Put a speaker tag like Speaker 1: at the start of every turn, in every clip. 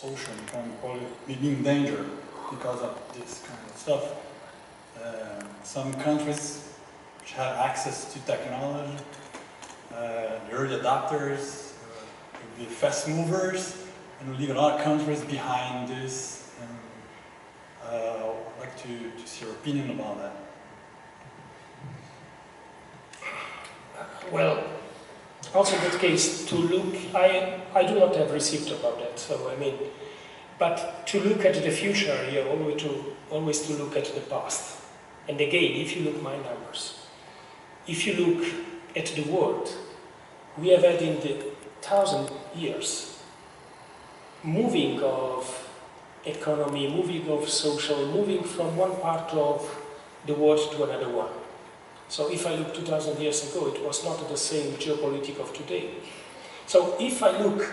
Speaker 1: social can probably be in danger because of this kind of stuff. Some countries which have access to technology, the early adopters, the fast movers, and we leave a lot of countries behind this. And I'd like to see your opinion about that.
Speaker 2: Well, also in that case, to look, I do not have receipt about that, so I mean, but to look at the future, you have always to look at the past. And again, if you look at my numbers, if you look at the world, we have had in the 1,000 years, moving of economy, moving of social, moving from one part of the world to another one. So if I look 2,000 years ago, it was not the same geopolitics of today. So if I look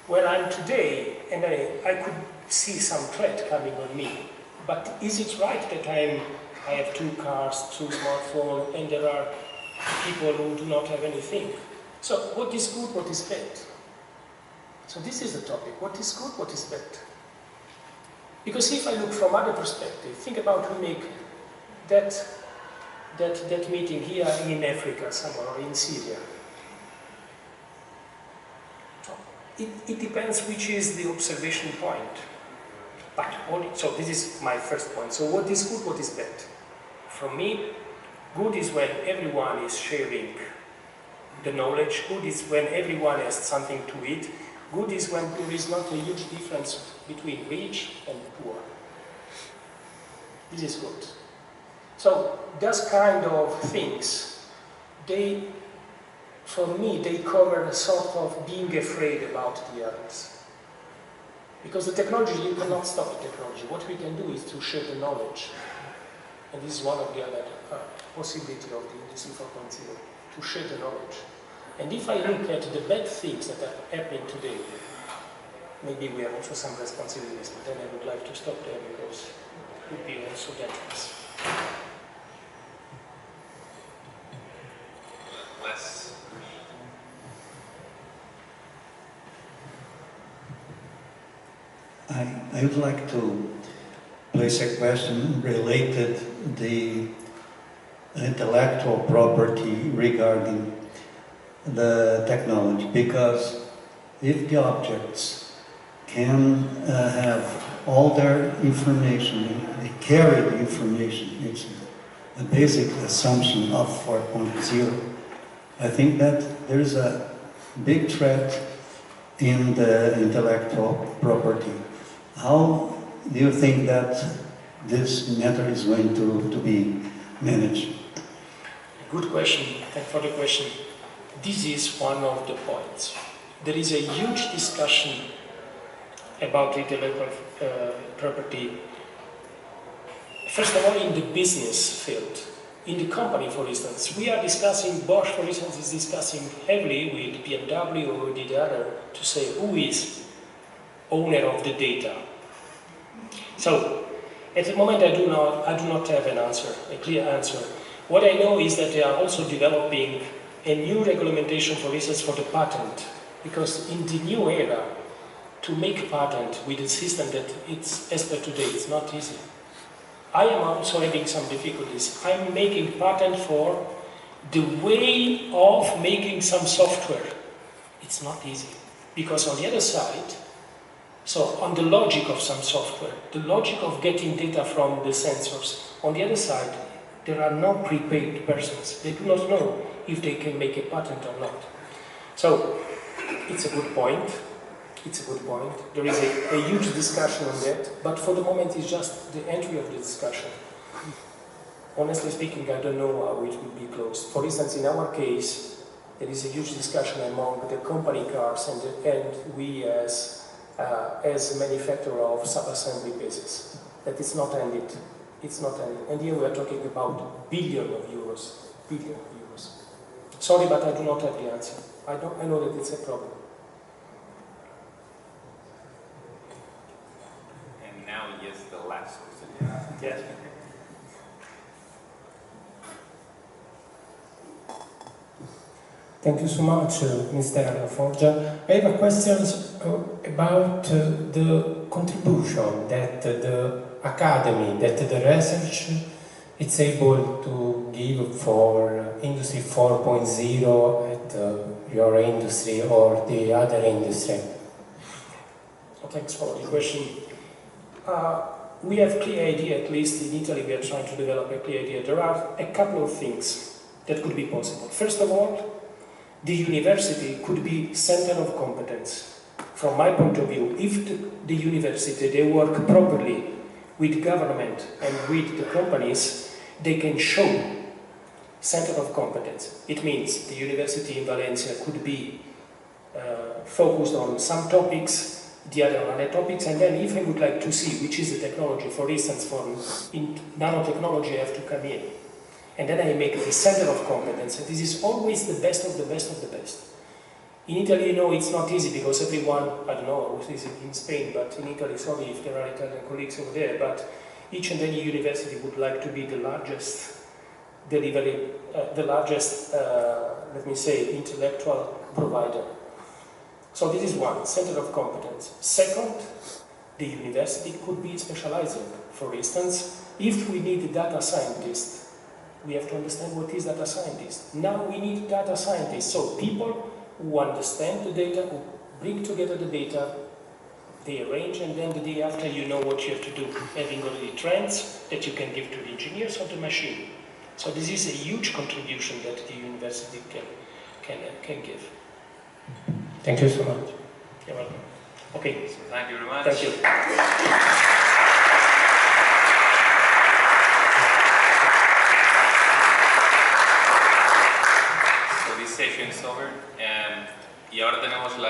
Speaker 2: where I'm today, and I could see some threat coming on me, but is it right that I have 2 cars, 2 smartphones, and there are people who do not have anything? So what is good, what is bad? So this is the topic, what is good, what is bad? Because if I look from other perspective, think about we make that meeting here in Africa somewhere, or in Syria. It depends which is the observation point. But so this is my first point. So what is good, what is bad? For me, good is when everyone is sharing the knowledge. Good is when everyone has something to eat. Good is when there is not a huge difference between rich and poor. This is good. So those kind of things, for me, they cover a sort of being afraid about the others. Because the technology, you cannot stop the technology. What we can do is to share the knowledge. And this is one of the other possibilities of the Industry 4.0, to share the knowledge. And if I look at the bad things that are happening today, maybe we have also some responsibilities, but then I would like to stop there because it would be also dangerous.
Speaker 3: I would like to place a question related to the intellectual property regarding the technology, because if the objects can have all their information, they carry the information, it's a basic assumption of 4.0. I think that there is a big threat in the intellectual property. How do you think that this matter is going to be managed?
Speaker 2: Good question. Thanks for the question. This is one of the points. There is a huge discussion about intellectual property. First of all, in the business field. In the company, for instance, we are discussing, Bosch, for instance, is discussing heavily with BMW or with the other to say who is owner of the data. So, at the moment I do not have an answer, a clear answer. What I know is that they are also developing a new regulation, for instance, for the patent. Because in the new era, to make a patent with a system that it's as per today, it's not easy. I am also having some difficulties. I'm making patent for the way of making some software. It's not easy. Because on the other side, so on the logic of some software, the logic of getting data from the sensors, on the other side, there are no prepaid persons. They do not know if they can make a patent or not. So, it's a good point. It's a good point. There is a huge discussion on that, but for the moment it's just the entry of the discussion. Honestly speaking, I don't know how it will be closed. For instance, in our case, there is a huge discussion among the company cars and we as manufacturer of sub-assembly bases, that it's not ended. It's not ended. And here we are talking about billions of euros. Billions of euros. Sorry, but I do not have the answer. I know that it's a problem.
Speaker 4: And now, yes, the last question.
Speaker 2: Yes. Thank you so much, Mr. Forgia. I have a question
Speaker 5: about the contribution that the academy, that the research is able to give for Industry 4.0 at your industry or the other industry.
Speaker 2: Thanks for the question. We have a clear idea, at least in Italy we are trying to develop a clear idea. There are a couple of things that could be possible. First of all, the university could be center of competence. From my point of view, if the university, they work properly with government and with the companies, they can show center of competence. It means the university in Valencia could be focused on some topics, the other on other topics, and then if I would like to see which is the technology, for instance, in nanotechnology I have to come in. And then I make the center of competence, and this is always the best of the best of the best. In Italy, you know, it's not easy because everyone, I don't know who is it in Spain, but in Italy, sorry if there are Italian colleagues over there, but each and any university would like to be the largest delivery, let me say, intellectual provider. So this is one, center of competence. Second, the university could be specializing. For instance, if we need data scientists, we have to understand what is data scientist. Now we need data scientists, so people who understand the data, who bring together the data, they arrange, and then the day after you know what you have to do, having already trends that you can give to the engineers of the machine. So this is a huge contribution that the university can give.
Speaker 5: Thank you so much.
Speaker 2: You're welcome. Okay.
Speaker 4: So thank you very much.
Speaker 2: Thank you.
Speaker 4: So this session is over. Y ahora tenemos la